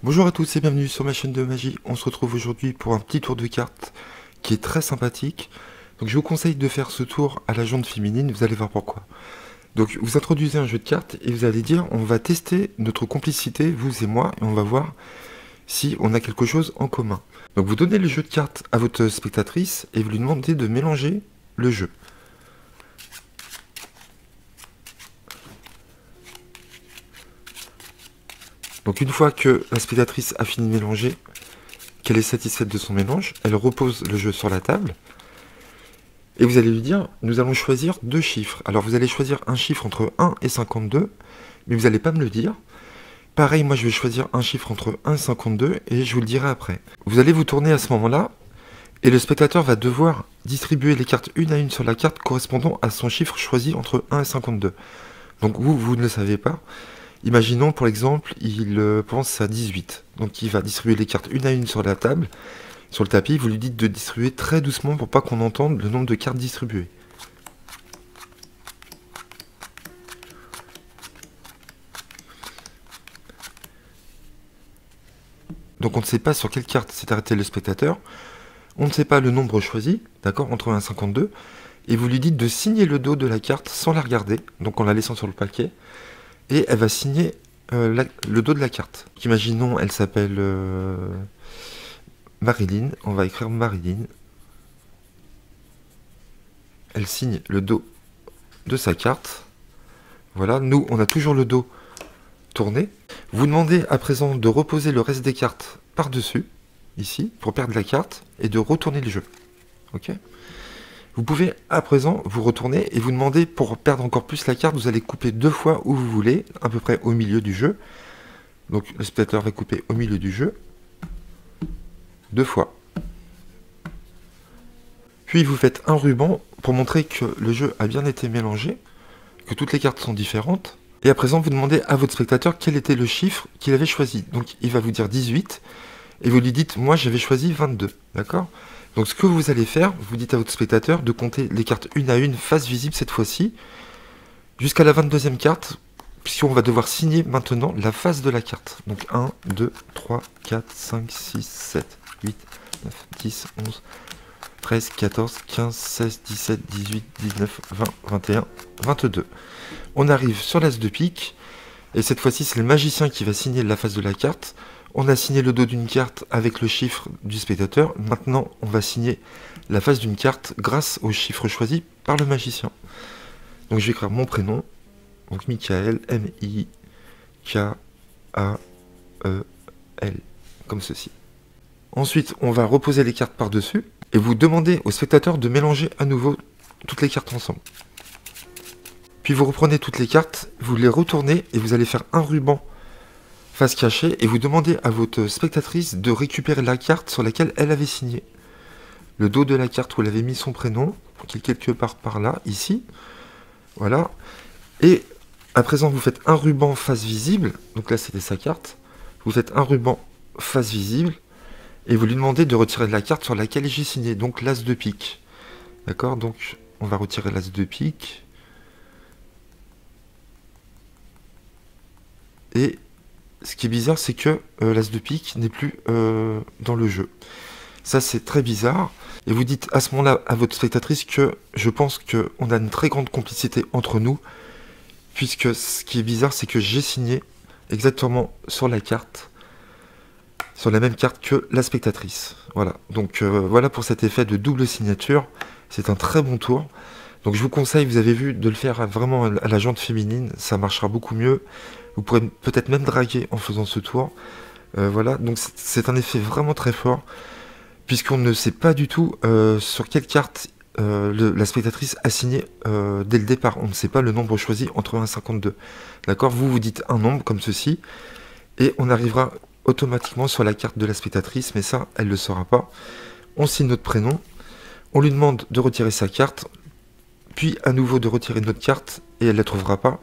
Bonjour à tous et bienvenue sur ma chaîne de magie. On se retrouve aujourd'hui pour un petit tour de cartes qui est très sympathique. Donc je vous conseille de faire ce tour à la jante féminine, vous allez voir pourquoi. Donc vous introduisez un jeu de cartes et vous allez dire on va tester notre complicité, vous et moi, et on va voir si on a quelque chose en commun. Donc vous donnez le jeu de cartes à votre spectatrice et vous lui demandez de mélanger le jeu. Donc une fois que la spectatrice a fini de mélanger, qu'elle est satisfaite de son mélange, elle repose le jeu sur la table. Et vous allez lui dire, nous allons choisir deux chiffres. Alors vous allez choisir un chiffre entre 1 et 52, mais vous n'allez pas me le dire. Pareil, moi je vais choisir un chiffre entre 1 et 52, et je vous le dirai après. Vous allez vous tourner à ce moment-là, et le spectateur va devoir distribuer les cartes une à une sur la carte correspondant à son chiffre choisi entre 1 et 52. Donc vous ne le savez pas. Imaginons, pour exemple, il pense à 18. Donc il va distribuer les cartes une à une sur la table, sur le tapis. Vous lui dites de distribuer très doucement pour pas qu'on entende le nombre de cartes distribuées. Donc on ne sait pas sur quelle carte s'est arrêté le spectateur. On ne sait pas le nombre choisi, d'accord, entre 1 et 52. Et vous lui dites de signer le dos de la carte sans la regarder, donc en la laissant sur le paquet. Et elle va signer le dos de la carte. Imaginons, elle s'appelle Marilyn. On va écrire Marilyn. Elle signe le dos de sa carte. Voilà, nous, on a toujours le dos tourné. Vous demandez à présent de reposer le reste des cartes par-dessus, ici, pour perdre la carte, et de retourner le jeu. Ok ? Vous pouvez à présent vous retourner et vous demander, pour perdre encore plus la carte, vous allez couper deux fois où vous voulez, à peu près au milieu du jeu. Donc le spectateur va couper au milieu du jeu, deux fois. Puis vous faites un ruban pour montrer que le jeu a bien été mélangé, que toutes les cartes sont différentes. Et à présent vous demandez à votre spectateur quel était le chiffre qu'il avait choisi. Donc il va vous dire 18, et vous lui dites, moi j'avais choisi 22, d'accord ? Donc ce que vous allez faire, vous dites à votre spectateur de compter les cartes une à une, face visible cette fois-ci, jusqu'à la 22e carte, puisqu'on va devoir signer maintenant la face de la carte. Donc 1, 2, 3, 4, 5, 6, 7, 8, 9, 10, 11, 13, 14, 15, 16, 17, 18, 19, 20, 21, 22. On arrive sur l'as de pique, et cette fois-ci c'est le magicien qui va signer la face de la carte. On a signé le dos d'une carte avec le chiffre du spectateur. Maintenant, on va signer la face d'une carte grâce au chiffre choisi par le magicien. Donc, je vais écrire mon prénom. Donc, Michael, M-I-K-A-E-L. Comme ceci. Ensuite, on va reposer les cartes par-dessus. Et vous demandez au spectateur de mélanger à nouveau toutes les cartes ensemble. Puis, vous reprenez toutes les cartes, vous les retournez et vous allez faire un ruban face cachée, et vous demandez à votre spectatrice de récupérer la carte sur laquelle elle avait signé. Le dos de la carte où elle avait mis son prénom, qui est quelque part par là, ici. Voilà. Et à présent, vous faites un ruban face visible. Donc là, c'était sa carte. Vous faites un ruban face visible, et vous lui demandez de retirer la carte sur laquelle j'ai signé, donc l'as de pique. D'accord ? Donc, on va retirer l'as de pique. Et ce qui est bizarre, c'est que l'as de pique n'est plus dans le jeu. Ça, c'est très bizarre. Et vous dites à ce moment-là à votre spectatrice que je pense qu'on a une très grande complicité entre nous, puisque ce qui est bizarre, c'est que j'ai signé exactement sur la carte, sur la même carte que la spectatrice. Voilà. Donc voilà pour cet effet de double signature. C'est un très bon tour. Donc je vous conseille, vous avez vu, de le faire vraiment à la jante féminine. Ça marchera beaucoup mieux. Vous pourrez peut-être même draguer en faisant ce tour. Voilà, donc c'est un effet vraiment très fort, puisqu'on ne sait pas du tout sur quelle carte la spectatrice a signé dès le départ. On ne sait pas le nombre choisi entre 1 et 52. D'accord ? Vous dites un nombre comme ceci, et on arrivera automatiquement sur la carte de la spectatrice, mais ça, elle ne le saura pas. On signe notre prénom, on lui demande de retirer sa carte, puis à nouveau de retirer notre carte, et elle ne la trouvera pas.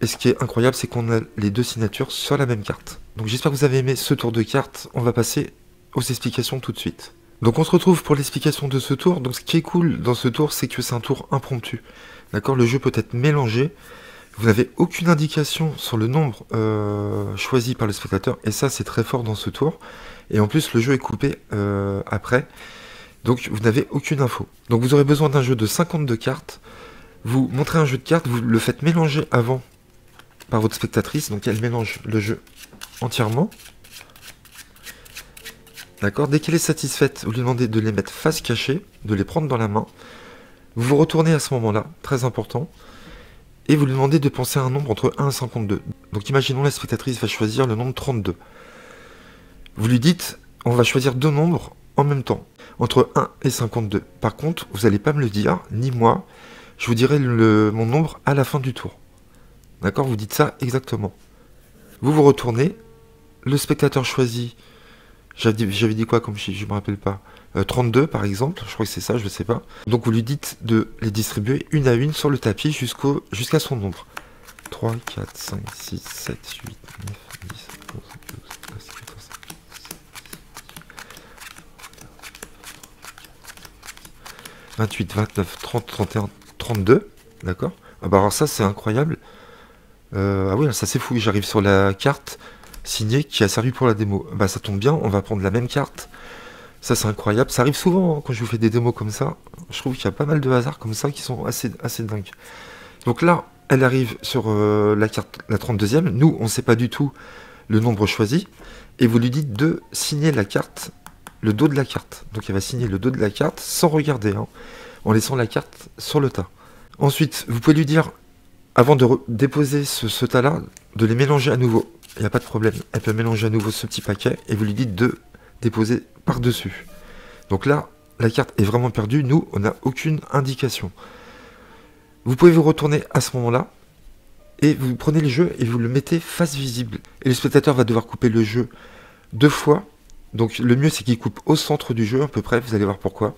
Et ce qui est incroyable, c'est qu'on a les deux signatures sur la même carte. Donc j'espère que vous avez aimé ce tour de cartes. On va passer aux explications tout de suite. Donc on se retrouve pour l'explication de ce tour. Donc ce qui est cool dans ce tour, c'est que c'est un tour impromptu. D'accord ? Le jeu peut être mélangé. Vous n'avez aucune indication sur le nombre choisi par le spectateur, et ça c'est très fort dans ce tour. Et en plus le jeu est coupé après, donc vous n'avez aucune info. Donc vous aurez besoin d'un jeu de 52 cartes. Vous montrez un jeu de cartes, vous le faites mélanger avant par votre spectatrice, donc elle mélange le jeu entièrement. D'accord. Dès qu'elle est satisfaite, vous lui demandez de les mettre face cachée, de les prendre dans la main. Vous vous retournez à ce moment-là, très important, et vous lui demandez de penser à un nombre entre 1 et 52. Donc imaginons la spectatrice va choisir le nombre 32. Vous lui dites, on va choisir deux nombres en même temps, entre 1 et 52. Par contre, vous n'allez pas me le dire, ni moi, je vous dirai mon nombre à la fin du tour. D'accord. Vous dites ça exactement. Vous vous retournez, le spectateur choisit. J'avais dit quoi comme chiffre, je me rappelle pas. 32 par exemple, je crois que c'est ça, je ne sais pas. Donc vous lui dites de les distribuer une à une sur le tapis jusqu'à son nombre. 3, 4, 5, 6, 7, 8, 9, 10, 11, 12, 13, 14, 15, 28, 29, 30, 31, 32. D'accord. Ah bah alors ça c'est incroyable. Ah oui, ça c'est fou, j'arrive sur la carte signée qui a servi pour la démo. Bah ça tombe bien, on va prendre la même carte. Ça c'est incroyable, ça arrive souvent hein, quand je vous fais des démos comme ça. Je trouve qu'il y a pas mal de hasards comme ça qui sont assez dingues. Donc là, elle arrive sur la carte, la 32e. Nous, on ne sait pas du tout le nombre choisi. Et vous lui dites de signer la carte, le dos de la carte. Donc elle va signer le dos de la carte sans regarder, hein, en laissant la carte sur le tas. Ensuite, vous pouvez lui dire, avant de déposer ce tas-là, de les mélanger à nouveau. Il n'y a pas de problème. Elle peut mélanger à nouveau ce petit paquet et vous lui dites de déposer par-dessus. Donc là, la carte est vraiment perdue. Nous, on n'a aucune indication. Vous pouvez vous retourner à ce moment-là et vous prenez le jeu et vous le mettez face visible. Et le spectateur va devoir couper le jeu deux fois. Donc le mieux, c'est qu'il coupe au centre du jeu à peu près. Vous allez voir pourquoi.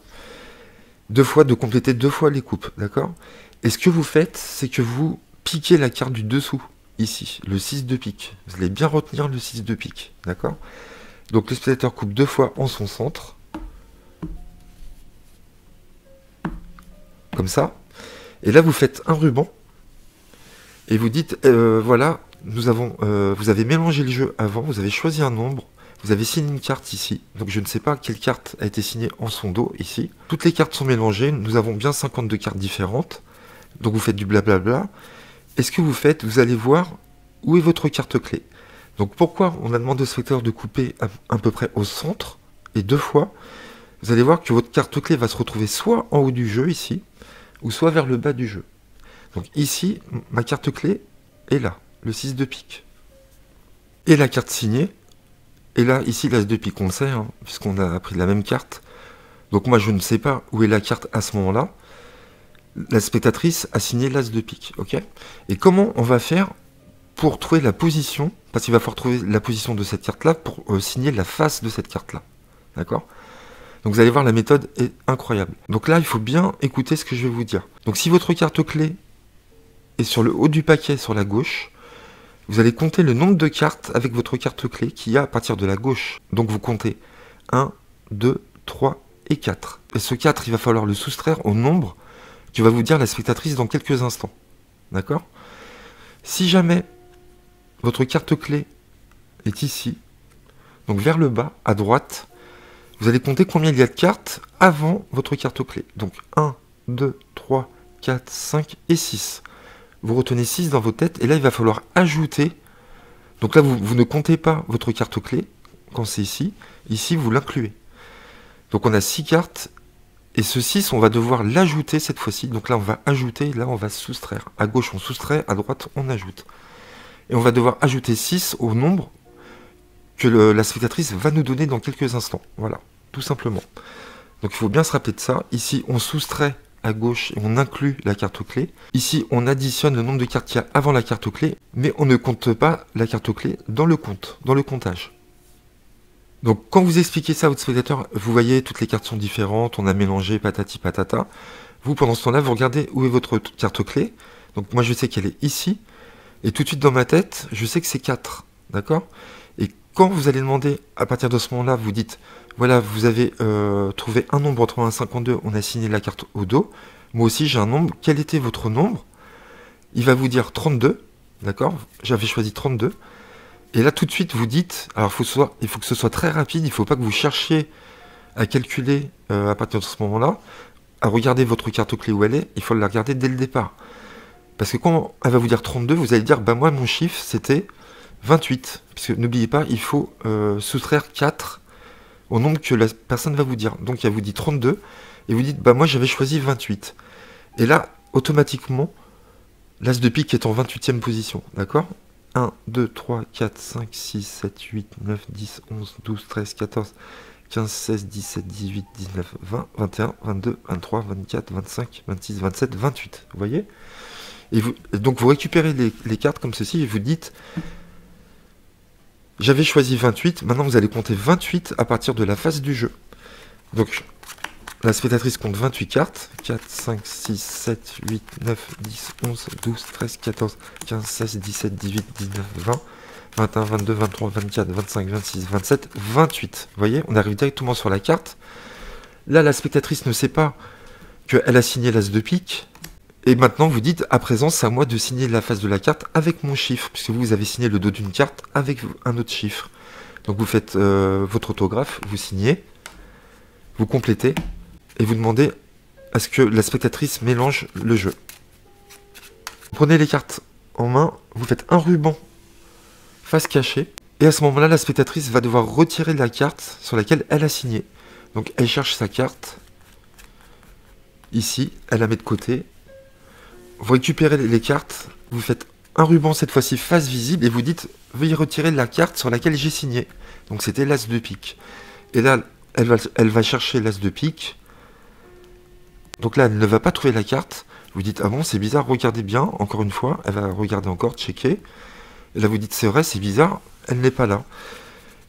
Deux fois, de compléter deux fois les coupes. D'accord? Et ce que vous faites, c'est que vous piquez la carte du dessous. Ici, le 6 de pique. Vous allez bien retenir le 6 de pique. D'accord? Donc le spectateur coupe deux fois en son centre. Comme ça. Et là, vous faites un ruban. Et vous dites, voilà, vous avez mélangé le jeu avant. Vous avez choisi un nombre. Vous avez signé une carte ici. Donc je ne sais pas quelle carte a été signée en son dos ici. Toutes les cartes sont mélangées. Nous avons bien 52 cartes différentes. Donc vous faites du blablabla. Et ce que vous faites, vous allez voir où est votre carte clé. Donc pourquoi on a demandé au spectateur de couper à peu près au centre, et deux fois, vous allez voir que votre carte clé va se retrouver soit en haut du jeu ici, ou soit vers le bas du jeu. Donc ici, ma carte clé est là, le 6 de pique. Et la carte signée, et là, ici, l'as de pique, on le sait, hein, puisqu'on a pris la même carte. Donc moi, je ne sais pas où est la carte à ce moment-là. La spectatrice a signé l'as de pique, ok? Et comment on va faire pour trouver la position, parce qu'il va falloir trouver la position de cette carte-là pour signer la face de cette carte-là, d'accord? Donc vous allez voir, la méthode est incroyable. Donc là, il faut bien écouter ce que je vais vous dire. Donc si votre carte clé est sur le haut du paquet, sur la gauche, vous allez compter le nombre de cartes avec votre carte clé qu'il y a à partir de la gauche. Donc vous comptez 1, 2, 3 et 4. Et ce 4, il va falloir le soustraire au nombre que va vous dire la spectatrice dans quelques instants. D'accord? Si jamais votre carte clé est ici, donc vers le bas, à droite, vous allez compter combien il y a de cartes avant votre carte clé. Donc 1, 2, 3, 4, 5 et 6. Vous retenez 6 dans votre tête et là il va falloir ajouter. Donc là vous ne comptez pas votre carte clé quand c'est ici. Ici vous l'incluez. Donc on a 6 cartes et ce 6 on va devoir l'ajouter cette fois-ci. Donc là on va ajouter, là on va soustraire. À gauche on soustrait, à droite on ajoute. Et on va devoir ajouter 6 au nombre que la spectatrice va nous donner dans quelques instants. Voilà, tout simplement. Donc il faut bien se rappeler de ça. Ici, on soustrait à gauche et on inclut la carte clé. Ici, on additionne le nombre de cartes qu'il y a avant la carte clé, mais on ne compte pas la carte clé dans le compte, dans le comptage. Donc quand vous expliquez ça à votre spectateur, vous voyez, toutes les cartes sont différentes, on a mélangé patati patata. Vous, pendant ce temps-là, vous regardez où est votre carte clé. Donc moi, je sais qu'elle est ici. Et tout de suite, dans ma tête, je sais que c'est 4. D'accord? Et quand vous allez demander, à partir de ce moment-là, vous dites, voilà, vous avez trouvé un nombre entre 1 et 52, on a signé la carte au dos. Moi aussi, j'ai un nombre. Quel était votre nombre? il va vous dire 32, d'accord? J'avais choisi 32. Et là, tout de suite, vous dites, alors il faut que ce soit très rapide, il ne faut pas que vous cherchiez à calculer à partir de ce moment-là, à regarder votre carte clé où elle est, il faut la regarder dès le départ. Parce que quand elle va vous dire 32, vous allez dire, bah moi, mon chiffre, c'était 28. Parce que n'oubliez pas, il faut soustraire 4 au nombre que la personne va vous dire. Donc, elle vous dit 32, et vous dites, bah moi, j'avais choisi 28. Et là, automatiquement, l'as de pique est en 28e position, d'accord? 1, 2, 3, 4, 5, 6, 7, 8, 9, 10, 11, 12, 13, 14, 15, 16, 17, 18, 19, 20, 21, 22, 23, 24, 25, 26, 27, 28. Vous voyez? Et donc vous récupérez les cartes comme ceci et vous dites j'avais choisi 28, maintenant vous allez compter 28 à partir de la phase du jeu. Donc la spectatrice compte 28 cartes. 4, 5, 6, 7, 8, 9, 10, 11, 12, 13, 14, 15, 16, 17, 18, 19, 20, 21, 22, 23, 24, 25, 26, 27, 28. Vous voyez, on arrive directement sur la carte. Là, la spectatrice ne sait pas qu'elle a signé l'as de pique. Et maintenant, vous dites, à présent, c'est à moi de signer la face de la carte avec mon chiffre, puisque vous avez signé le dos d'une carte avec un autre chiffre. Donc vous faites votre autographe, vous signez, vous complétez, et vous demandez à ce que la spectatrice mélange le jeu. Vous prenez les cartes en main, vous faites un ruban face cachée, et à ce moment-là, la spectatrice va devoir retirer la carte sur laquelle elle a signé. Donc elle cherche sa carte, ici, elle la met de côté. Vous récupérez les cartes, vous faites un ruban cette fois-ci face visible et vous dites veuillez retirer la carte sur laquelle j'ai signé. Donc c'était l'as de pique. Et là, elle va chercher l'as de pique. Donc là, elle ne va pas trouver la carte. Vous dites ah bon, c'est bizarre, regardez bien, encore une fois. Elle va regarder encore, checker. Et là, vous dites c'est vrai, c'est bizarre, elle n'est pas là.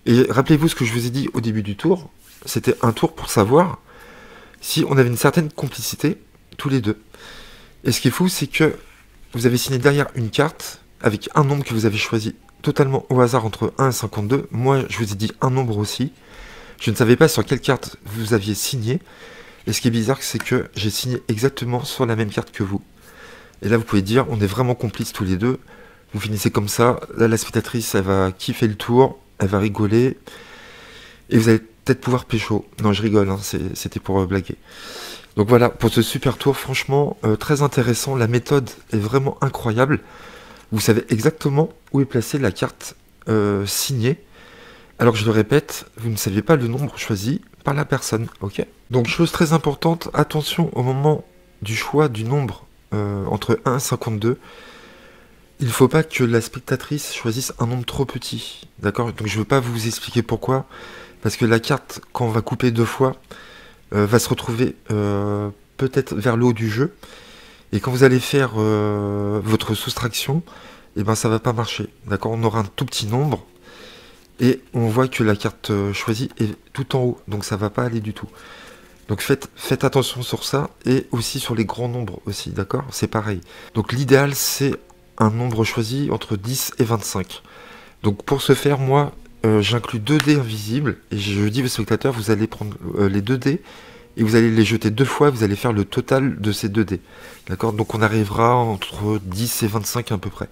Et rappelez-vous ce que je vous ai dit au début du tour. C'était un tour pour savoir si on avait une certaine complicité tous les deux. Et ce qui est fou, c'est que vous avez signé derrière une carte avec un nombre que vous avez choisi totalement au hasard entre 1 et 52. Moi, je vous ai dit un nombre aussi. Je ne savais pas sur quelle carte vous aviez signé. Et ce qui est bizarre, c'est que j'ai signé exactement sur la même carte que vous. Et là, vous pouvez dire, on est vraiment complices tous les deux. Vous finissez comme ça. Là, la spectatrice, elle va kiffer le tour. Elle va rigoler. Et vous allez peut-être pouvoir pécho. Non, je rigole, hein, c'était pour blaguer. Donc voilà, pour ce super tour, franchement, très intéressant. La méthode est vraiment incroyable. Vous savez exactement où est placée la carte signée. Alors je le répète, vous ne saviez pas le nombre choisi par la personne, ok? Donc chose très importante, attention au moment du choix du nombre entre 1 et 52. Il ne faut pas que la spectatrice choisisse un nombre trop petit, d'accord? Donc je ne veux pas vous expliquer pourquoi. Parce que la carte, quand on va couper 2 fois, va se retrouver peut-être vers le haut du jeu. Et quand vous allez faire votre soustraction, et ben ça va pas marcher. D'accord? On aura un tout petit nombre. Et on voit que la carte choisie est tout en haut. Donc ça va pas aller du tout. Donc faites attention sur ça. Et aussi sur les grands nombres aussi. D'accord? C'est pareil. Donc l'idéal c'est un nombre choisi entre 10 et 25. Donc pour ce faire, moi, j'inclus 2 dés invisibles. Et je dis aux spectateurs, vous allez prendre les 2 dés. Et vous allez les jeter 2 fois, vous allez faire le total de ces 2 dés. D'accord? Donc on arrivera entre 10 et 25 à peu près.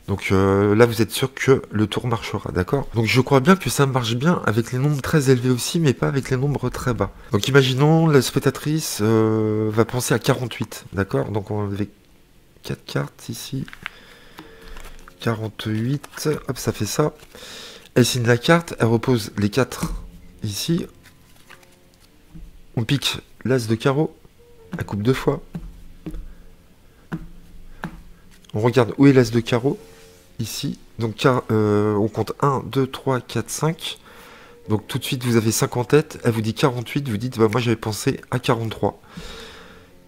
Donc là, vous êtes sûr que le tour marchera, d'accord? Donc je crois bien que ça marche bien avec les nombres très élevés aussi, mais pas avec les nombres très bas. Donc imaginons, la spectatrice va penser à 48, d'accord? Donc on avait 4 cartes ici. 48, hop, ça fait ça. Elle signe la carte, elle repose les 4 ici. On pique l'as de carreau, elle coupe 2 fois. On regarde où est l'as de carreau. Ici, donc on compte 1, 2, 3, 4, 5. Donc tout de suite vous avez 5 en tête, elle vous dit 48, vous dites bah moi j'avais pensé à 43.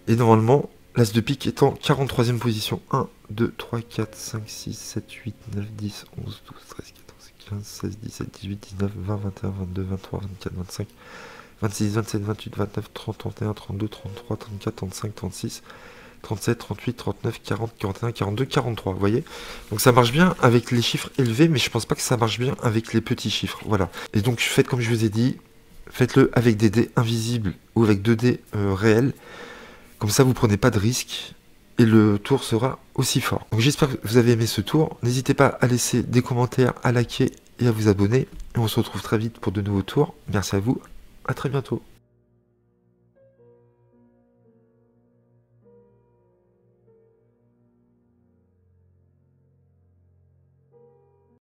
Et normalement, l'as de pique est en 43e position. 1, 2, 3, 4, 5, 6, 7, 8, 9, 10, 11, 12, 13, 14, 15, 16, 17, 18, 19, 20, 21, 22, 23, 24, 25, 26, 27, 28, 29, 30, 31, 32, 33, 34, 35, 36... 37, 38, 39, 40, 41, 42, 43, vous voyez? Donc ça marche bien avec les chiffres élevés, mais je pense pas que ça marche bien avec les petits chiffres, voilà. Et donc faites comme je vous ai dit, faites-le avec des dés invisibles ou avec 2 dés réels. Comme ça, vous prenez pas de risque et le tour sera aussi fort. Donc j'espère que vous avez aimé ce tour. N'hésitez pas à laisser des commentaires, à liker et à vous abonner. Et on se retrouve très vite pour de nouveaux tours. Merci à vous, à très bientôt.